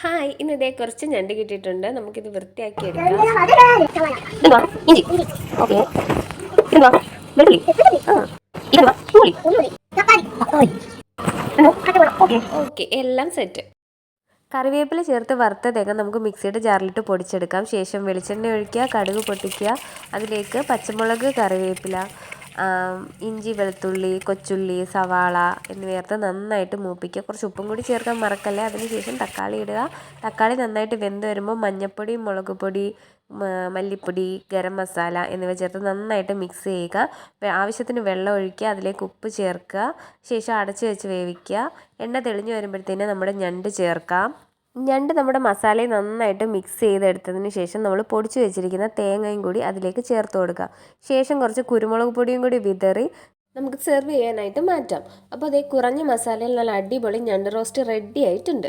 Hi, ഇന്ന് ഇതേ കുറച്ച് ഞണ്ട് കിട്ടിയിട്ടുണ്ട്. നമുക്കിത് വൃത്തിയാക്കി എടുക്കാം. ഓക്കെ, എല്ലാം സെറ്റ്. കറിവേപ്പില ചേർത്ത് വറുത്ത തേങ്ങ നമുക്ക് മിക്സിയുടെ ജാറിലിട്ട് പൊടിച്ചെടുക്കാം. ശേഷം വെളിച്ചെണ്ണ ഒഴിക്കുക, കടുക് പൊട്ടിക്കുക, അതിലേക്ക് പച്ചമുളക്, കറിവേപ്പില, ഇഞ്ചി, വെളുത്തുള്ളി, കൊച്ചുള്ളി, സവാള എന്നിവ ചേർത്ത് നന്നായിട്ട് മൂപ്പിക്കുക. കുറച്ച് ഉപ്പും കൂടി ചേർക്കാൻ മറക്കല്ലേ. അതിനുശേഷം തക്കാളി ഇടുക. തക്കാളി നന്നായിട്ട് വെന്ത് വരുമ്പോൾ മഞ്ഞൾപ്പൊടി, മുളക് പൊടി, മല്ലിപ്പൊടി, ഗരം മസാല എന്നിവ ചേർത്ത് നന്നായിട്ട് മിക്സ് ചെയ്യുക. ആവശ്യത്തിന് വെള്ളം ഒഴിക്കുക, അതിലേക്ക് ഉപ്പ് ചേർക്കുക. ശേഷം അടച്ച് വെച്ച് വേവിക്കുക. എണ്ണ തെളിഞ്ഞ് വരുമ്പോഴത്തേന് നമ്മുടെ ഞണ്ട് ചേർക്കാം. ഞണ്ട് നമ്മുടെ മസാലയും നന്നായിട്ട് മിക്സ് ചെയ്തെടുത്തതിന് ശേഷം നമ്മൾ പൊടിച്ച് വെച്ചിരിക്കുന്ന തേങ്ങയും കൂടി അതിലേക്ക് ചേർത്ത് കൊടുക്കുക. ശേഷം കുറച്ച് കുരുമുളക് പൊടിയും കൂടി വിതറി നമുക്ക് സെർവ് ചെയ്യാനായിട്ട് മാറ്റാം. അപ്പോൾ അതേ കുറഞ്ഞ മസാലയിൽ നല്ല അടിപൊളി ഞണ്ട് റോസ്റ്റ് റെഡി ആയിട്ടുണ്ട്.